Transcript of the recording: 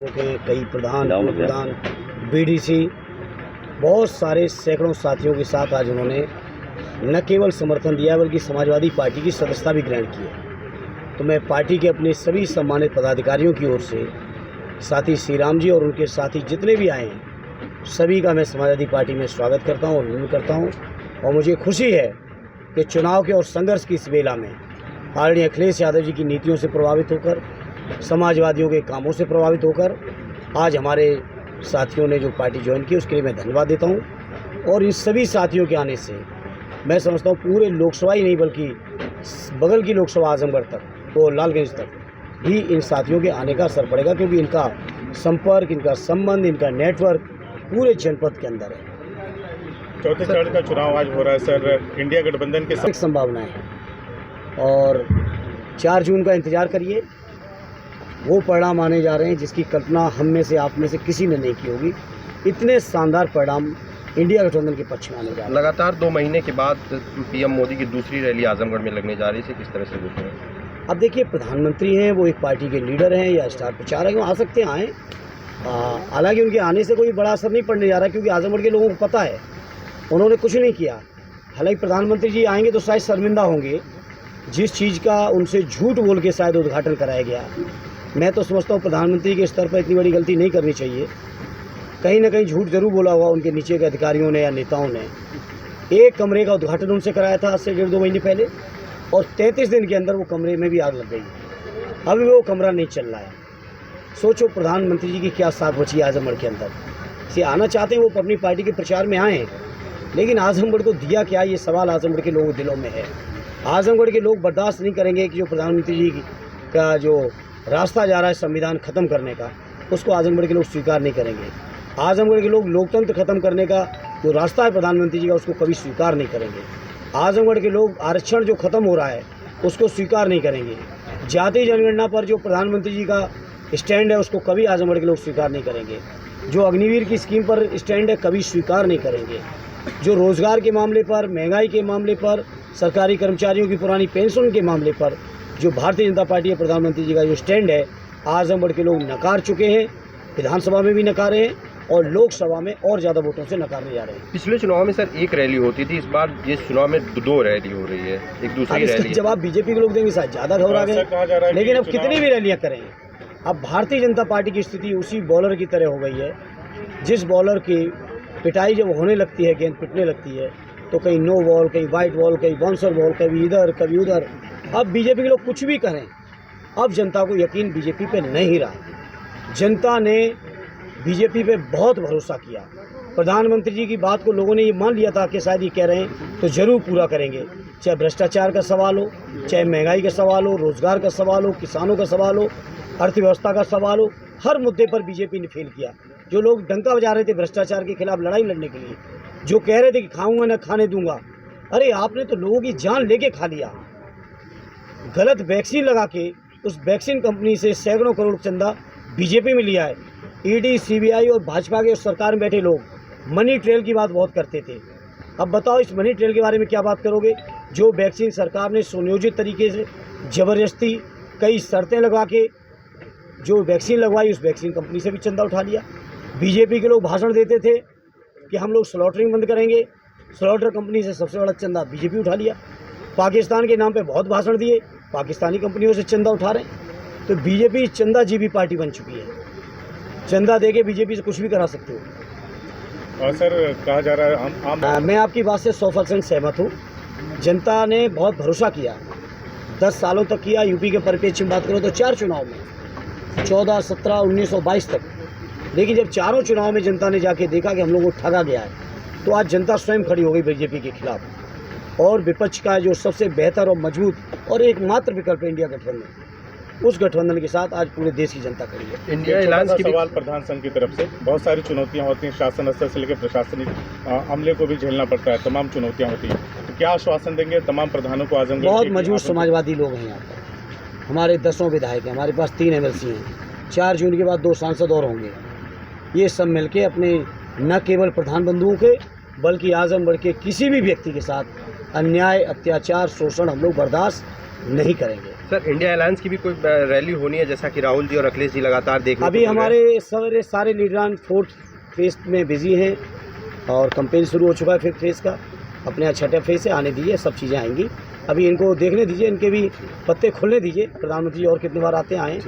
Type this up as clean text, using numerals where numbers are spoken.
के कई प्रधान, उप प्रधान, बीडीसी, बहुत सारे सैकड़ों साथियों के साथ आज उन्होंने न केवल समर्थन दिया बल्कि समाजवादी पार्टी की सदस्यता भी ग्रहण की है। तो मैं पार्टी के अपने सभी सम्मानित पदाधिकारियों की ओर से, साथी श्री राम जी और उनके साथी जितने भी आए हैं, सभी का मैं समाजवादी पार्टी में स्वागत करता हूँ और अभिनंदन करता हूँ। और मुझे खुशी है कि चुनाव के और संघर्ष की इस बेला में आदरणीय अखिलेश यादव जी की नीतियों से प्रभावित होकर, समाजवादियों के कामों से प्रभावित होकर आज हमारे साथियों ने जो पार्टी ज्वाइन की उसके लिए मैं धन्यवाद देता हूं। और इन सभी साथियों के आने से मैं समझता हूं पूरे लोकसभा ही नहीं बल्कि बगल की लोकसभा आजमगढ़ तक, तो लालगंज तक भी इन साथियों के आने का असर पड़ेगा, क्योंकि इनका संपर्क, इनका संबंध, इनका नेटवर्क पूरे जनपद के अंदर है। चौथे चरण का चुनाव आज हो रहा है सर, इंडिया गठबंधन के संभावनाएं हैं और 4 जून का इंतजार करिए। वो परिणाम आने जा रहे हैं जिसकी कल्पना हम में से, आप में से किसी ने नहीं की होगी। इतने शानदार परिणाम इंडिया गठबंधन के पक्ष में आने जा रहे हैं। लगातार 2 महीने के बाद पीएम मोदी की दूसरी रैली आजमगढ़ में लगने जा रही है, किस तरह से देख रहे हैं? अब देखिए, प्रधानमंत्री हैं, वो एक पार्टी के लीडर हैं या स्टार प्रचारक हैं, आ सकते हैं, आएँ। हालांकि उनके आने से कोई बड़ा असर नहीं पड़ने जा रहा, क्योंकि आजमगढ़ के लोगों को पता है उन्होंने कुछ नहीं किया। हालांकि प्रधानमंत्री जी आएंगे तो शायद शर्मिंदा होंगे, जिस चीज़ का उनसे झूठ बोल के शायद उद्घाटन कराया गया। मैं तो समझता हूँ प्रधानमंत्री के स्तर पर इतनी बड़ी गलती नहीं करनी चाहिए। कहीं ना कहीं झूठ जरूर बोला होगा उनके नीचे के अधिकारियों ने या नेताओं ने। एक कमरे का उद्घाटन उनसे कराया था आज से 1.5-2 महीने पहले, और 33 दिन के अंदर वो कमरे में भी आग लग गई। अभी वो कमरा नहीं चल रहा है। सोचो प्रधानमंत्री जी की क्या साख बची आजमगढ़ के अंदर। से आना चाहते हैं वो अपनी पार्टी के प्रचार में आए, लेकिन आजमगढ़ को दिया क्या, ये सवाल आजमगढ़ के लोगों के दिलों में है। आजमगढ़ के लोग बर्दाश्त नहीं करेंगे कि जो प्रधानमंत्री जी का जो रास्ता जा रहा है संविधान खत्म करने का, उसको आजमगढ़ के लोग स्वीकार नहीं करेंगे। आजमगढ़ के लोग लोकतंत्र खत्म करने का जो रास्ता है प्रधानमंत्री जी का, उसको कभी स्वीकार नहीं करेंगे। आजमगढ़ के लोग आरक्षण जो खत्म हो रहा है उसको स्वीकार नहीं करेंगे। जाति जनगणना पर जो प्रधानमंत्री जी का स्टैंड है उसको कभी आजमगढ़ के लोग स्वीकार नहीं करेंगे। जो अग्निवीर की स्कीम पर स्टैंड है कभी स्वीकार नहीं करेंगे। जो रोजगार के मामले पर, महंगाई के मामले पर, सरकारी कर्मचारियों की पुरानी पेंशन के मामले पर जो भारतीय जनता पार्टी और प्रधानमंत्री जी का जो स्टैंड है, आजमगढ़ के लोग नकार चुके हैं। विधानसभा में भी नकारे हैं और लोकसभा में और ज़्यादा वोटों से नकारने जा रहे हैं। पिछले चुनाव में सर 1 रैली होती थी, इस बार इस चुनाव में 2 रैली हो रही है, एक दूसरी रैली। जवाब बीजेपी के लोग देंगे, शायद ज़्यादा घबरा गए, लेकिन अब कितनी भी रैलियाँ करें, अब भारतीय जनता पार्टी की स्थिति उसी बॉलर की तरह हो गई है। जिस बॉलर की पिटाई जब होने लगती है, गेंद पिटने लगती है, तो कहीं नो बॉल, कहीं वाइट बॉल, कहीं बाउंसर बॉल, कभी इधर कभी उधर। अब बीजेपी के लोग कुछ भी करें, अब जनता को यकीन बीजेपी पे नहीं रहा। जनता ने बीजेपी पे बहुत भरोसा किया। प्रधानमंत्री जी की बात को लोगों ने ये मान लिया था कि शायद ये कह रहे हैं तो जरूर पूरा करेंगे। चाहे भ्रष्टाचार का सवाल हो, चाहे महंगाई का सवाल हो, रोजगार का सवाल हो, किसानों का सवाल हो, अर्थव्यवस्था का सवाल हो, हर मुद्दे पर बीजेपी ने फेल किया। जो लोग डंका बजा रहे थे भ्रष्टाचार के खिलाफ लड़ाई लड़ने के लिए, जो कह रहे थे कि खाऊंगा ना खाने दूंगा, अरे आपने तो लोगों की जान लेके खा लिया। गलत वैक्सीन लगा के उस वैक्सीन कंपनी से सैकड़ों करोड़ चंदा बीजेपी में लिया है। ईडी, सीबीआई और भाजपा के सरकार में बैठे लोग मनी ट्रेल की बात बहुत करते थे। अब बताओ इस मनी ट्रेल के बारे में क्या बात करोगे? जो वैक्सीन सरकार ने सुनियोजित तरीके से जबरदस्ती कई शर्तें लगवा के जो वैक्सीन लगवाई, उस वैक्सीन कंपनी से भी चंदा उठा लिया। बीजेपी के लोग भाषण देते थे कि हम लोग स्लॉटरिंग बंद करेंगे, स्लॉटर कंपनी से सबसे बड़ा चंदा बीजेपी उठा लिया। पाकिस्तान के नाम पे बहुत भाषण दिए, पाकिस्तानी कंपनियों से चंदा उठा रहे हैं। तो बीजेपी चंदाजीवी पार्टी बन चुकी है। चंदा देके बीजेपी से कुछ भी करा सकते हो। और सर कहा जा रहा है मैं आपकी बात से 100% सहमत हूँ। जनता ने बहुत भरोसा किया, 10 सालों तक किया। यूपी के परिप्रेक्ष्य में बात करो तो 4 चुनाव में 14, 17, 19 और 22 तक। लेकिन जब चारों चुनाव में जनता ने जाके देखा कि हम लोगों को ठगा गया है, तो आज जनता स्वयं खड़ी हो गई बीजेपी के खिलाफ। और विपक्ष का जो सबसे बेहतर और मजबूत और एकमात्र विकल्प है इंडिया गठबंधन, उस गठबंधन के साथ आज पूरे देश की जनता खड़ी है। इंडिया एलायंस की सवाल प्रधान संघ की तरफ से बहुत सारी चुनौतियां होती हैं, शासन स्तर से लेकर प्रशासनिक अमले को भी झेलना पड़ता है, तमाम चुनौतियां होती हैं। तो क्या आश्वासन देंगे तमाम प्रधानों को? आजमगढ़ बहुत मजबूत समाजवादी लोग हैं यहाँ पर। हमारे 10 विधायक हैं, हमारे पास 3 MLC हैं, 4 जून के बाद 2 सांसद और होंगे। ये सब मिलके अपने न केवल प्रधान बंधुओं के बल्कि आजमगढ़ के किसी भी व्यक्ति के साथ अन्याय, अत्याचार, शोषण हम लोग बर्दाश्त नहीं करेंगे। सर, इंडिया अलायंस की भी कोई रैली होनी है, जैसा कि राहुल जी और अखिलेश जी लगातार देखने अभी हमारे सारे लीडरान 4th फेज में बिजी हैं और कैंपेन शुरू हो चुका है 5th फेज का। अपने 6ठे फेज से आने दीजिए, सब चीज़ें आएंगी। अभी इनको देखने दीजिए, इनके भी पत्ते खुलने दीजिए। प्रधानमंत्री और कितनी बार आते हैं आएँ।